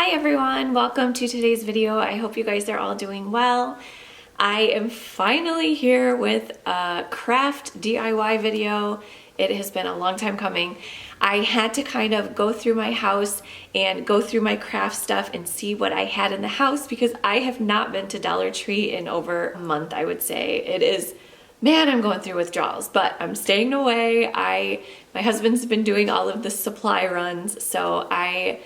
Hi everyone, welcome to today's video. I hope you guys are all doing well. I am finally here with a craft DIY video. It has been a long time coming. I had to kind of go through my house and go through my craft stuff and see what I had in the house because I have not been to Dollar Tree in over a month, I would say. It is, man, I'm going through withdrawals, but I'm staying away. My husband's been doing all of the supply runs, so I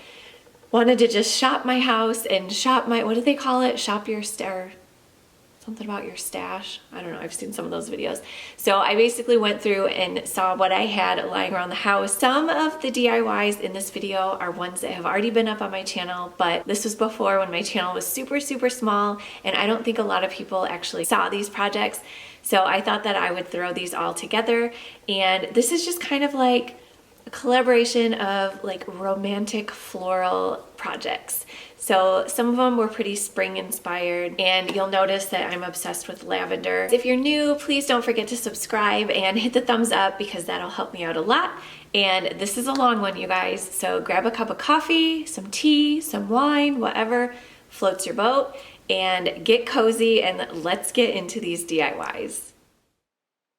wanted to just shop my house and shop my, what do they call it? Shop your something about your stash. I don't know, I've seen some of those videos. So I basically went through and saw what I had lying around the house. Some of the DIYs in this video are ones that have already been up on my channel, but this was before when my channel was super small, and I don't think a lot of people actually saw these projects. So I thought that I would throw these all together, and this is just kind of like a collaboration of like romantic floral projects. So some of them were pretty spring inspired, and you'll notice that I'm obsessed with lavender. If you're new, please don't forget to subscribe and hit the thumbs up because that'll help me out a lot. And this is a long one, you guys, so grab a cup of coffee, some tea, some wine, whatever floats your boat, and get cozy and let's get into these DIYs.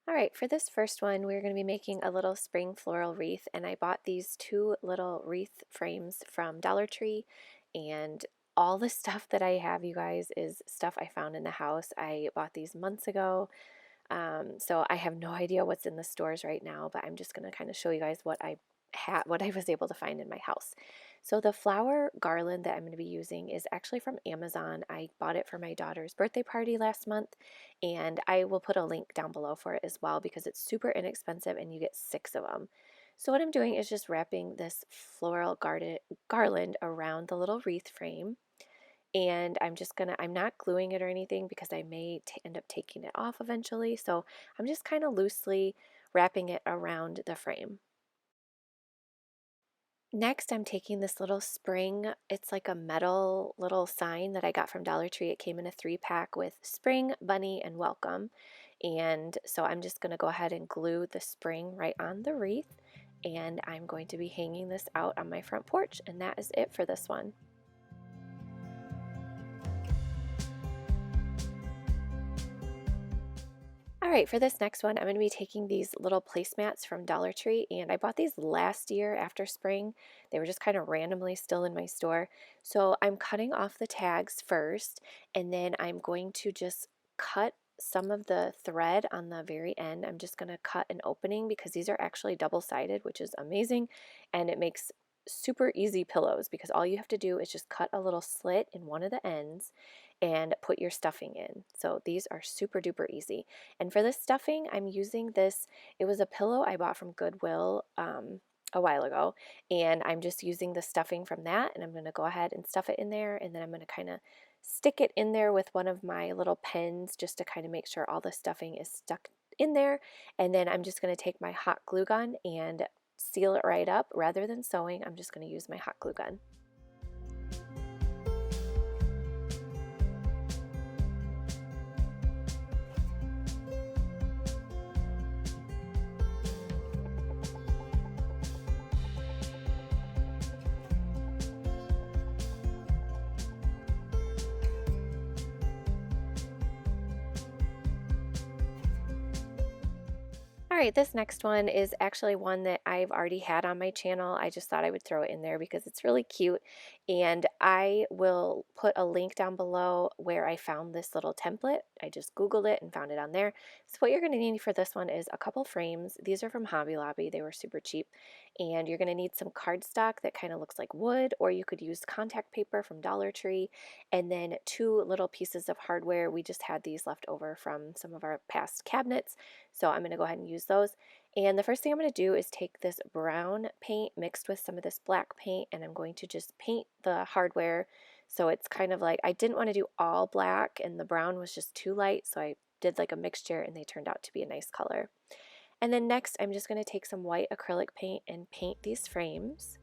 All right, for this first one, we're going to be making a little spring floral wreath, and I bought these two little wreath frames from Dollar Tree, and all the stuff that I have, you guys, is stuff I found in the house. I bought these months ago, so I have no idea what's in the stores right now, but I'm just going to kind of show you guys what I was able to find in my house. So the flower garland that I'm going to be using is actually from Amazon. I bought it for my daughter's birthday party last month, and I will put a link down below for it as well because it's super inexpensive and you get 6 of them. So what I'm doing is just wrapping this floral garland around the little wreath frame, and I'm not gluing it or anything because I may end up taking it off eventually, so I'm just kind of loosely wrapping it around the frame. Next, I'm taking this little spring, it's like a metal little sign that I got from Dollar Tree. It came in a 3-pack with spring, bunny, and welcome. And so I'm just going to go ahead and glue the spring right on the wreath. And I'm going to be hanging this out on my front porch. And that is it for this one. Alright, for this next one, I'm going to be taking these little placemats from Dollar Tree, and I bought these last year after spring. They were just kind of randomly still in my store. So I'm cutting off the tags first, and then I'm going to just cut some of the thread on the very end. I'm just going to cut an opening because these are actually double-sided, which is amazing, and it makes super easy pillows because all you have to do is just cut a little slit in one of the ends and put your stuffing in. So these are super duper easy. And for this stuffing, I'm using this, it was a pillow I bought from Goodwill a while ago, and I'm just using the stuffing from that, and I'm going to go ahead and stuff it in there, and then I'm going to kind of stick it in there with one of my little pens just to kind of make sure all the stuffing is stuck in there. And then I'm just going to take my hot glue gun and seal it right up. Rather than sewing, I'm just going to use my hot glue gun. Alright, this next one is actually one that I've already had on my channel. I just thought I would throw it in there because it's really cute, and I will put a link down below where I found this little template. I just googled it and found it on there. So what you're going to need for this one is a couple frames. These are from Hobby Lobby. They were super cheap, and you're going to need some cardstock that kind of looks like wood, or you could use contact paper from Dollar Tree, and then 2 little pieces of hardware. We just had these left over from some of our past cabinets, so I'm going to go ahead and use those. And the first thing I'm going to do is take this brown paint mixed with some of this black paint, and I'm going to just paint the hardware. So it's kind of like, I didn't want to do all black and the brown was just too light, so I did like a mixture and they turned out to be a nice color. And then next I'm just going to take some white acrylic paint and paint these frames.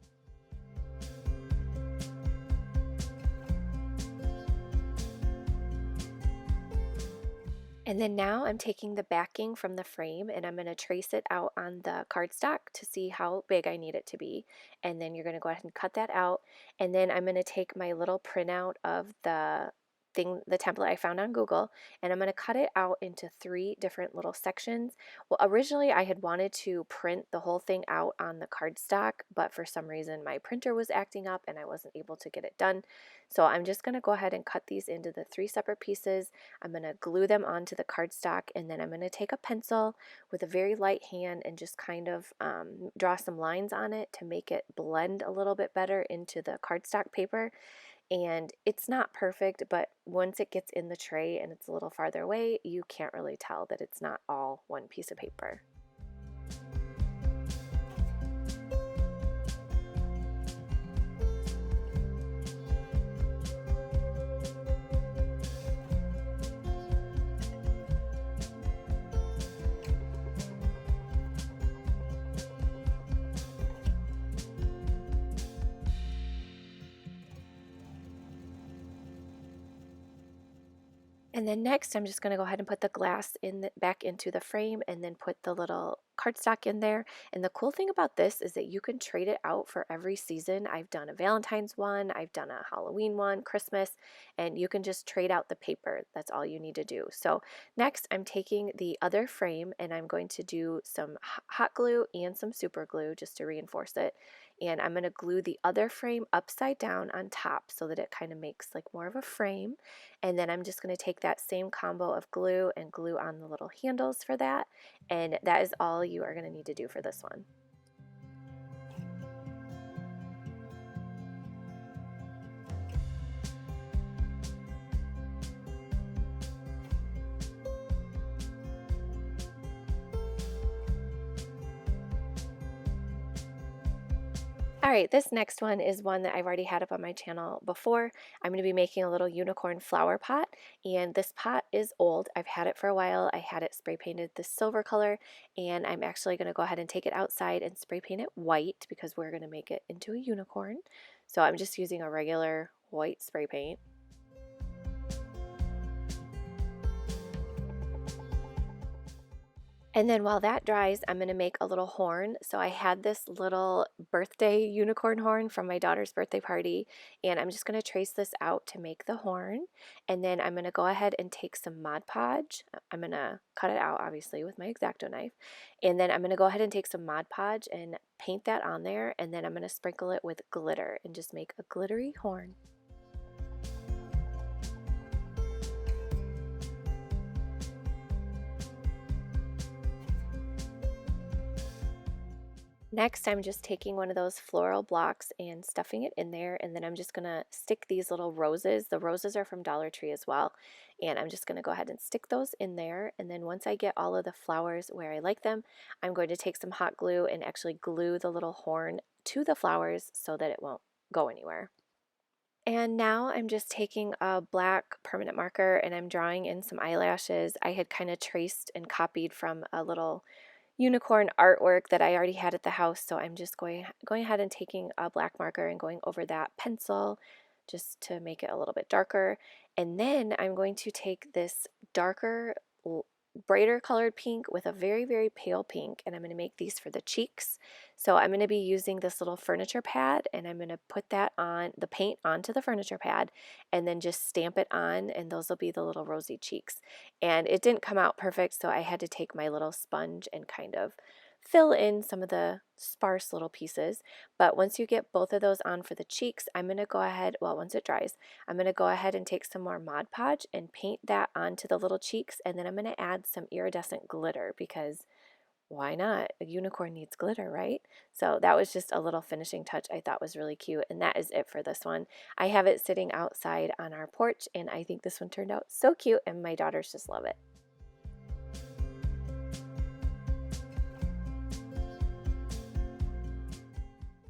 And then now I'm taking the backing from the frame and I'm going to trace it out on the cardstock to see how big I need it to be. And then you're going to go ahead and cut that out. And then I'm going to take my little printout of the template I found on Google, and I'm going to cut it out into 3 different little sections. Well, originally I had wanted to print the whole thing out on the cardstock, but for some reason my printer was acting up and I wasn't able to get it done. So I'm just going to go ahead and cut these into the 3 separate pieces. I'm going to glue them onto the cardstock, and then I'm going to take a pencil with a very light hand and just kind of draw some lines on it to make it blend a little bit better into the cardstock paper. And it's not perfect, but once it gets in the tray and it's a little farther away, you can't really tell that it's not all one piece of paper. And then next, I'm just going to go ahead and put the glass back into the frame and then put the little cardstock in there. And the cool thing about this is that you can trade it out for every season. I've done a Valentine's one, I've done a Halloween one, Christmas, and you can just trade out the paper. That's all you need to do. So next, I'm taking the other frame and I'm going to do some hot glue and some super glue just to reinforce it. And I'm going to glue the other frame upside down on top so that it kind of makes like more of a frame. And then I'm just going to take that same combo of glue and glue on the little handles for that. And that is all you are going to need to do for this one. Alright, this next one is one that I've already had up on my channel before. I'm going to be making a little unicorn flower pot, and this pot is old. I've had it for a while. I had it spray painted this silver color, and I'm actually going to go ahead and take it outside and spray paint it white because we're going to make it into a unicorn. So I'm just using a regular white spray paint. And then while that dries, I'm going to make a little horn. So I had this little birthday unicorn horn from my daughter's birthday party, and I'm just going to trace this out to make the horn. And then I'm going to go ahead and take some Mod Podge. I'm going to cut it out, obviously, with my X-Acto knife. And then I'm going to go ahead and take some Mod Podge and paint that on there, and then I'm going to sprinkle it with glitter and just make a glittery horn. Next, I'm just taking one of those floral blocks and stuffing it in there, and then I'm just going to stick these little roses. The roses are from Dollar Tree as well, and I'm just going to go ahead and stick those in there. And then once I get all of the flowers where I like them, I'm going to take some hot glue and actually glue the little horn to the flowers so that it won't go anywhere. And now I'm just taking a black permanent marker and I'm drawing in some eyelashes. I had kind of traced and copied from a little unicorn artwork that I already had at the house, so I'm just going ahead and taking a black marker and going over that pencil just to make it a little bit darker. And then I'm going to take this darker, brighter colored pink with a very, very pale pink, and I'm going to make these for the cheeks. So I'm going to be using this little furniture pad, and I'm going to put that on the paint onto the furniture pad and then just stamp it on, and those will be the little rosy cheeks. And it didn't come out perfect, so I had to take my little sponge and kind of fill in some of the sparse little pieces. But once you get both of those on for the cheeks, I'm going to go ahead, well, once it dries, I'm going to go ahead and take some more Mod Podge and paint that onto the little cheeks, and then I'm going to add some iridescent glitter because why not? A unicorn needs glitter, right? So that was just a little finishing touch I thought was really cute, and that is it for this one. I have it sitting outside on our porch, and I think this one turned out so cute, and my daughters just love it.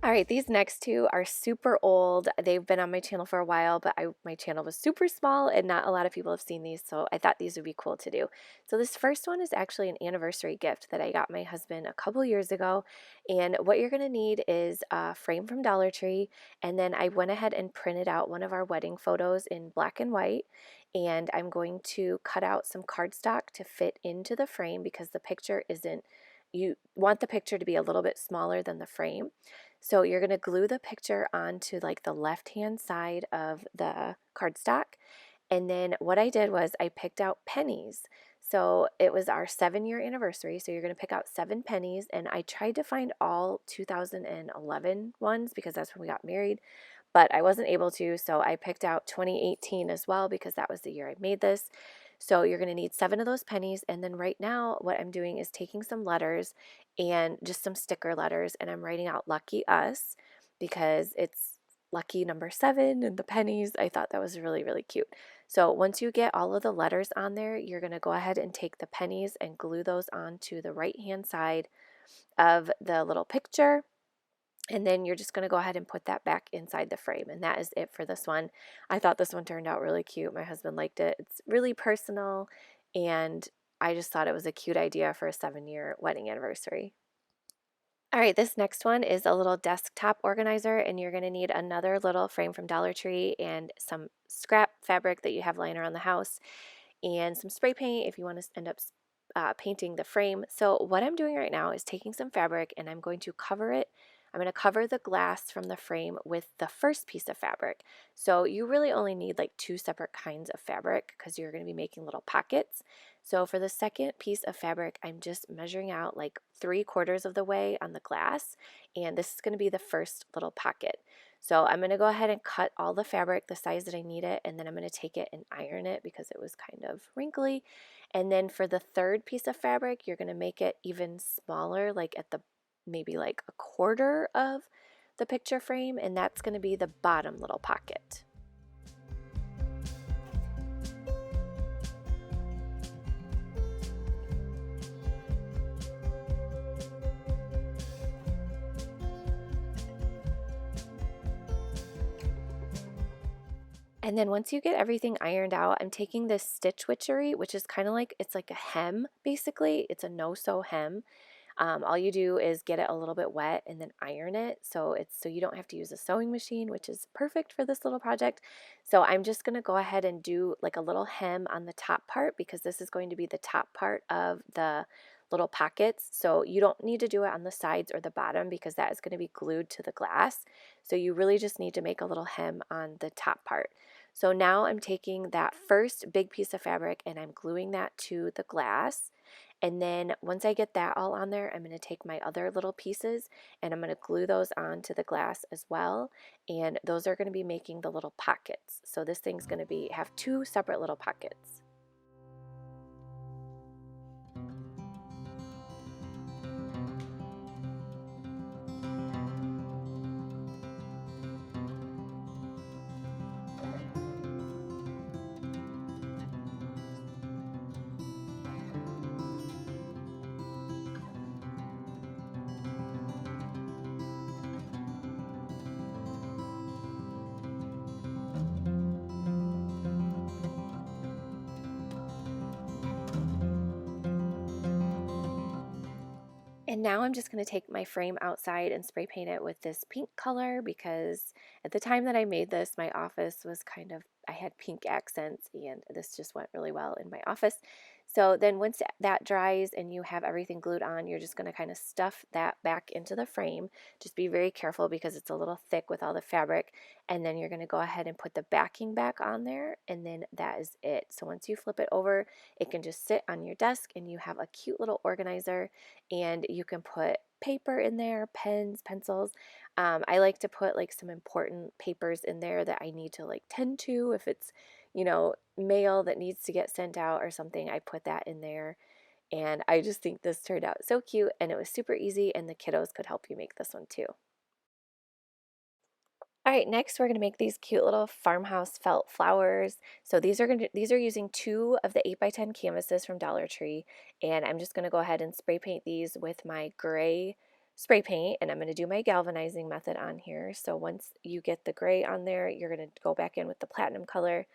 All right, these next two are super old. They've been on my channel for a while, but my channel was super small and not a lot of people have seen these, so I thought these would be cool to do. So this first one is actually an anniversary gift that I got my husband a couple years ago. And what you're going to need is a frame from Dollar Tree, and then I went ahead and printed out one of our wedding photos in black and white, and I'm going to cut out some cardstock to fit into the frame because the picture isn't, you want the picture to be a little bit smaller than the frame. So you're going to glue the picture onto like the left hand side of the cardstock. And then what I did was I picked out pennies. So it was our 7-year anniversary. So you're going to pick out 7 pennies. And I tried to find all 2011 ones because that's when we got married, but I wasn't able to. So I picked out 2018 as well because that was the year I made this. So you're going to need 7 of those pennies. And then right now, what I'm doing is taking some letters and just some sticker letters, and I'm writing out Lucky Us because it's lucky number 7 and the pennies. I thought that was really, really cute. So once you get all of the letters on there, you're going to go ahead and take the pennies and glue those onto the right hand side of the little picture. And then you're just going to go ahead and put that back inside the frame. And that is it for this one. I thought this one turned out really cute. My husband liked it. It's really personal, and I just thought it was a cute idea for a 7-year wedding anniversary. All right, this next one is a little desktop organizer, and you're going to need another little frame from Dollar Tree and some scrap fabric that you have lying around the house and some spray paint if you want to end up painting the frame. So what I'm doing right now is taking some fabric and I'm going to cover it. I'm going to cover the glass from the frame with the first piece of fabric. So you really only need like 2 separate kinds of fabric because you're going to be making little pockets. So for the second piece of fabric, I'm just measuring out like 3/4 of the way on the glass, and this is going to be the first little pocket. So I'm going to go ahead and cut all the fabric the size that I need it, and then I'm going to take it and iron it because it was kind of wrinkly. And then for the third piece of fabric, you're going to make it even smaller, like at the maybe like 1/4 of the picture frame, and that's going to be the bottom little pocket. And then once you get everything ironed out, I'm taking this stitch witchery, which is kind of like, it's like a hem basically. It's a no-sew hem. All you do is get it a little bit wet and then iron it, so you don't have to use a sewing machine, which is perfect for this little project. So I'm just going to go ahead and do like a little hem on the top part because this is going to be the top part of the little pockets. So you don't need to do it on the sides or the bottom because that is going to be glued to the glass. So you really just need to make a little hem on the top part. So now I'm taking that first big piece of fabric and I'm gluing that to the glass. And then once I get that all on there, I'm going to take my other little pieces and I'm going to glue those onto the glass as well. And those are going to be making the little pockets. So this thing's going to have 2 separate little pockets. And now I'm just going to take my frame outside and spray paint it with this pink color because at the time that I made this, my office was I had pink accents and this just went really well in my office. So then once that dries and you have everything glued on, you're just going to kind of stuff that back into the frame. Just be very careful because it's a little thick with all the fabric. And then you're going to go ahead and put the backing back on there, and then that is it. So once you flip it over, it can just sit on your desk and you have a cute little organizer, and you can put paper in there, pens, pencils. I like to put like some important papers in there that I need to like tend to. If it's, mail that needs to get sent out or something, I put that in there. And I just think this turned out so cute, and it was super easy, and the kiddos could help you make this one too. All right, next we're going to make these cute little farmhouse felt flowers. So these are using 2 of the 8x10 canvases from Dollar Tree, and I'm just going to go ahead and spray paint these with my gray spray paint, and I'm going to do my galvanizing method on here. So once you get the gray on there, you're going to go back in with the platinum color.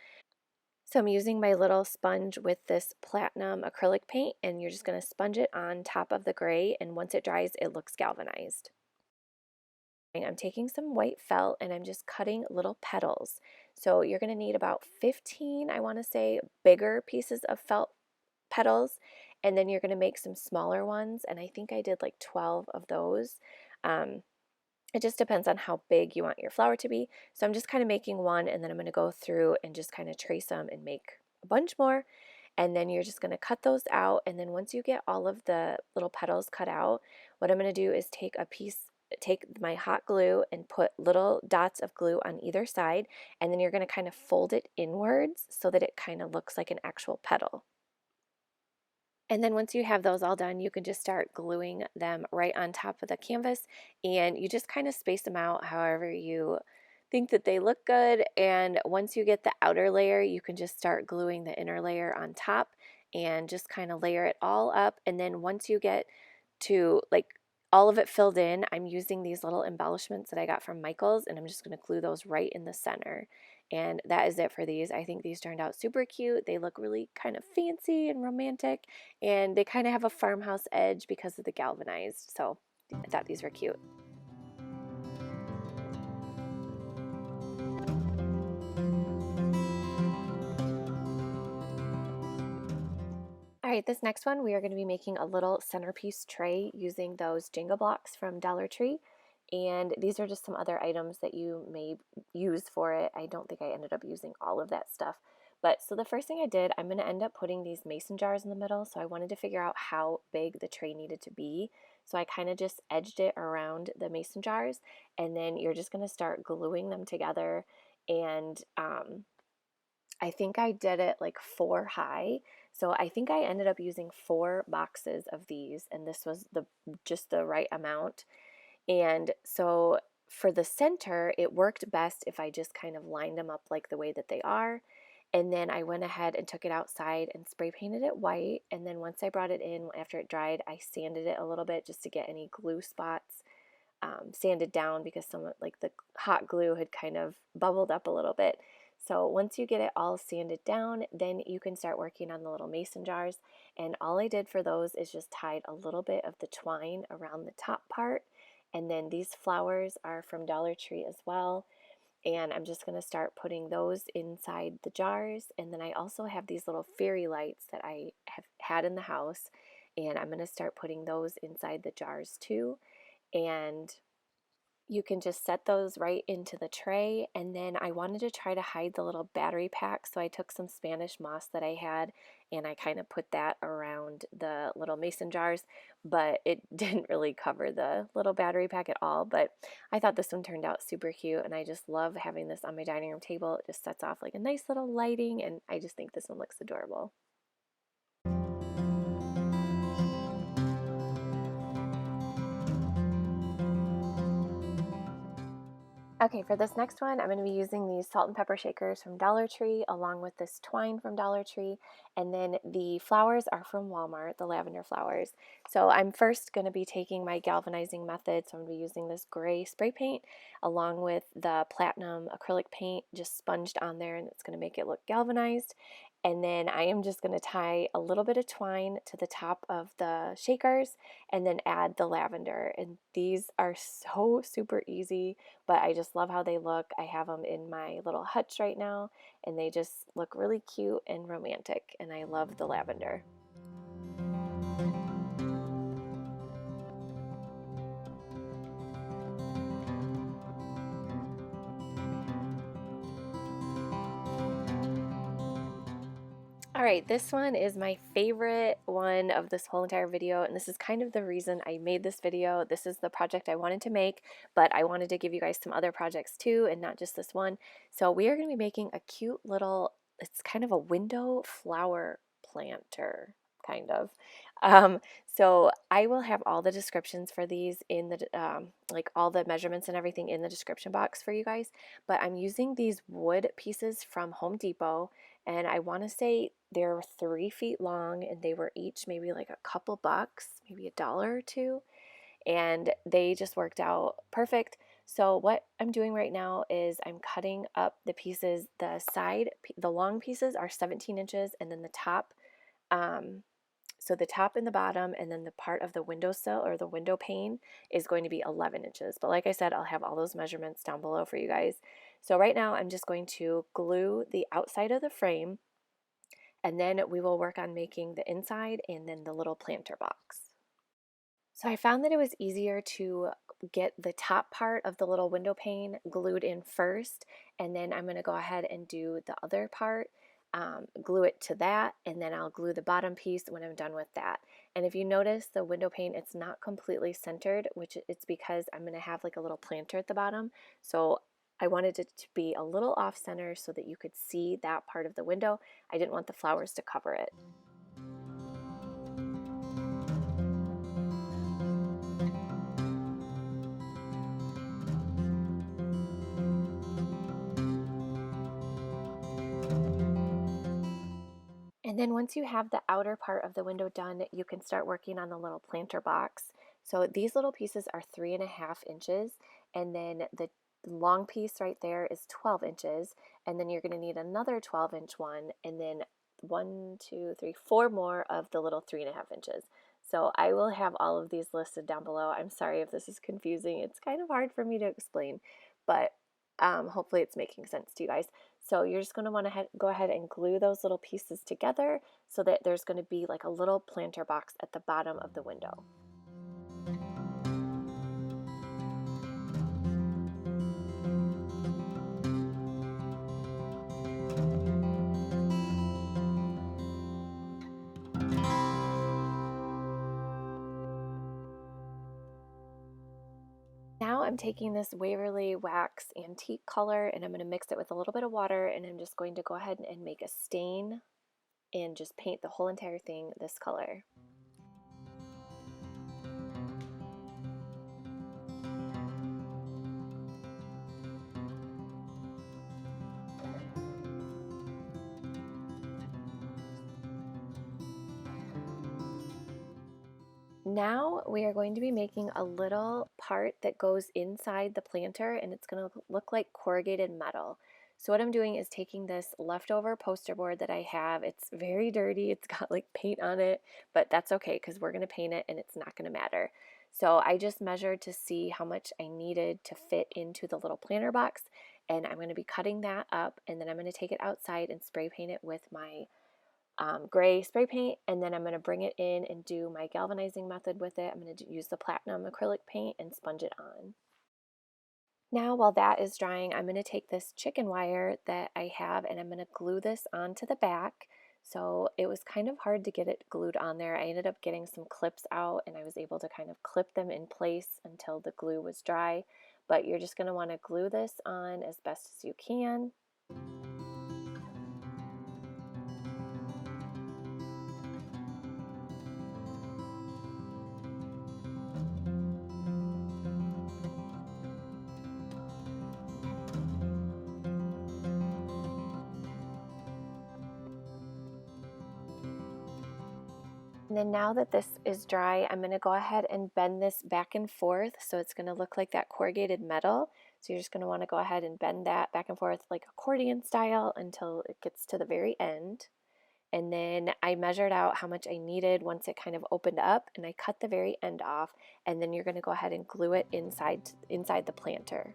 So I'm using my little sponge with this platinum acrylic paint, and you're just going to sponge it on top of the gray, and once it dries, it looks galvanized. I'm taking some white felt and I'm just cutting little petals. So you're going to need about 15, I want to say, bigger pieces of felt petals, and then you're going to make some smaller ones, and I think I did like 12 of those. Um, it just depends on how big you want your flower to be. So I'm just kind of making one, and then I'm going to go through and just kind of trace them and make a bunch more. And then you're just going to cut those out. And then once you get all of the little petals cut out, what I'm going to do is take my hot glue and put little dots of glue on either side. And then you're going to kind of fold it inwards so that it kind of looks like an actual petal. And then once you have those all done, you can just start gluing them right on top of the canvas, and you just kind of space them out however you think that they look good. And once you get the outer layer, you can just start gluing the inner layer on top and just kind of layer it all up. And then once you get to like all of it filled in, I'm using these little embellishments that I got from Michael's, and I'm just going to glue those right in the center. And that is it for these. I think these turned out super cute. They look really kind of fancy and romantic, and they kind of have a farmhouse edge because of the galvanized. So I thought these were cute. All right, this next one, we are going to be making a little centerpiece tray using those Jenga blocks from Dollar Tree. And these are just some other items that you may use for it. I don't think I ended up using all of that stuff. But so the first thing I did, I'm going to end up putting these mason jars in the middle. So I wanted to figure out how big the tray needed to be. So I kind of just edged it around the mason jars. And then you're just going to start gluing them together. And I think I did it like 4 high. So I think I ended up using 4 boxes of these, and this was just the right amount. And so for the center, it worked best if I just kind of lined them up like the way that they are. And then I went ahead and took it outside and spray painted it white. And then once I brought it in, after it dried, I sanded it a little bit just to get any glue spots sanded down, because some like the hot glue had kind of bubbled up a little bit. So once you get it all sanded down, then you can start working on the little mason jars. And all I did for those is just tied a little bit of the twine around the top part. And then these flowers are from Dollar Tree as well. And I'm just going to start putting those inside the jars. And then I also have these little fairy lights that I have had in the house. And I'm going to start putting those inside the jars too. And you can just set those right into the tray. And then I wanted to try to hide the little battery pack, so I took some Spanish moss that I had and I kind of put that around the little mason jars, but it didn't really cover the little battery pack at all. But I thought this one turned out super cute, and I just love having this on my dining room table. It just sets off like a nice little lighting, and I just think this one looks adorable. Okay, for this next one, I'm going to be using these salt and pepper shakers from Dollar Tree along with this twine from Dollar Tree, and then the flowers are from Walmart, the lavender flowers. So I'm first going to be taking my galvanizing method, so I'm going to be using this gray spray paint along with the platinum acrylic paint just sponged on there, and it's going to make it look galvanized. And then I am just going to tie a little bit of twine to the top of the shakers and then add the lavender. And these are so super easy, but I just love how they look. I have them in my little hutch right now, and they just look really cute and romantic, and I love the lavender. All right, this one is my favorite one of this whole entire video, and this is kind of the reason I made this video. This is the project I wanted to make, but I wanted to give you guys some other projects too, and not just this one. So we are going to be making a cute little, it's kind of a window flower planter, kind of. So I will have all the descriptions for these in the, like all the measurements and everything in the description box for you guys, but I'm using these wood pieces from Home Depot, and I want to say they're 3 feet long, and they were each maybe like a couple bucks, maybe $1 or $2. and they just worked out perfect. So what I'm doing right now is I'm cutting up the pieces. The long pieces are 17 inches, and then the top, so the top and the bottom, and then the part of the windowsill or the window pane is going to be 11 inches. But like I said, I'll have all those measurements down below for you guys. So right now I'm just going to glue the outside of the frame, and then we will work on making the inside and then the little planter box. So I found that it was easier to get the top part of the little window pane glued in first, and then I'm going to go ahead and do the other part, glue it to that, and then I'll glue the bottom piece when I'm done with that. And if you notice the window pane, it's not completely centered, which it's because I'm going to have like a little planter at the bottom. So I wanted it to be a little off center so that you could see that part of the window. I didn't want the flowers to cover it. And then once you have the outer part of the window done, you can start working on the little planter box. So these little pieces are 3.5 inches, and then the long piece right there is 12 inches, and then you're going to need another 12-inch one, and then 4 more of the little 3.5 inches. So I will have all of these listed down below. I'm sorry if this is confusing. It's kind of hard for me to explain, but hopefully it's making sense to you guys. So you're just going to want to go ahead and glue those little pieces together so that there's going to be like a little planter box at the bottom of the window. Now I'm taking this Waverly Wax Antique color and I'm going to mix it with a little bit of water, and I'm just going to go ahead and make a stain and just paint the whole entire thing this color. Now we are going to be making a little part that goes inside the planter, and it's going to look like corrugated metal. So what I'm doing is taking this leftover poster board that I have. It's very dirty. It's got like paint on it, but that's okay because we're going to paint it and it's not going to matter. So I just measured to see how much I needed to fit into the little planter box, and I'm going to be cutting that up, and then I'm going to take it outside and spray paint it with my gray spray paint, and then I'm going to bring it in and do my galvanizing method with it. I'm going to use the platinum acrylic paint and sponge it on. Now while that is drying, I'm going to take this chicken wire that I have and I'm going to glue this onto the back. So it was kind of hard to get it glued on there. I ended up getting some clips out and I was able to kind of clip them in place until the glue was dry. But you're just going to want to glue this on as best as you can. And then now that this is dry, I'm going to go ahead and bend this back and forth so it's going to look like that corrugated metal. So you're just going to want to go ahead and bend that back and forth like accordion style until it gets to the very end. And then I measured out how much I needed once it kind of opened up, and I cut the very end off, and then you're going to go ahead and glue it inside the planter.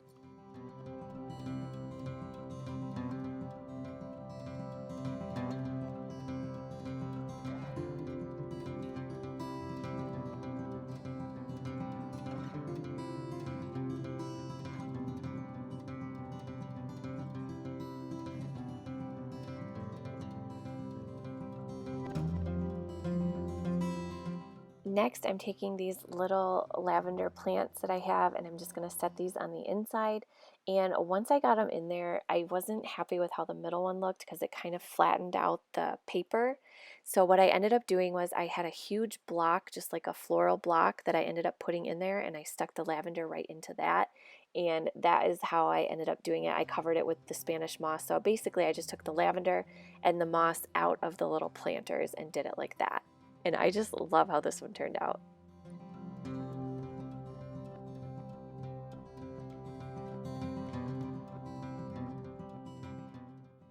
Next, I'm taking these little lavender plants that I have and I'm just going to set these on the inside. And once I got them in there, I wasn't happy with how the middle one looked because it kind of flattened out the paper. So what I ended up doing was I had a huge block, just like a floral block, that I ended up putting in there, and I stuck the lavender right into that. And that is how I ended up doing it. I covered it with the Spanish moss. So basically I just took the lavender and the moss out of the little planters and did it like that. And I just love how this one turned out.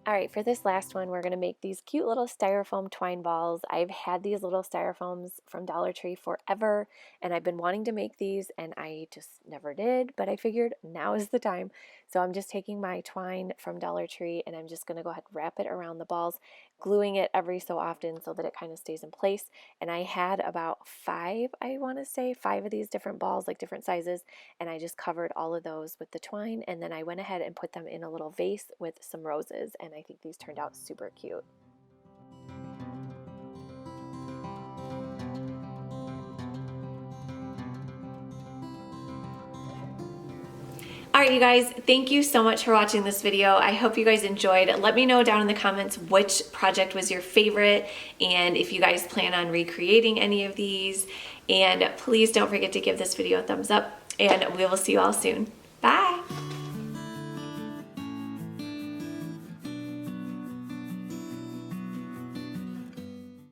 All right, for this last one, we're going to make these cute little styrofoam twine balls. I've had these little styrofoams from Dollar Tree forever, and I've been wanting to make these, and I just never did, but I figured now is the time. So I'm just taking my twine from Dollar Tree, and I'm just going to go ahead and wrap it around the balls, gluing it every so often so that it kind of stays in place. And I had about 5, I want to say, 5 of these different balls, like different sizes, and I just covered all of those with the twine, and then I went ahead and put them in a little vase with some roses, and I think these turned out super cute. All right, you guys, thank you so much for watching this video. I hope you guys enjoyed. Let me know down in the comments which project was your favorite and if you guys plan on recreating any of these. And please don't forget to give this video a thumbs up, and we will see you all soon. Bye.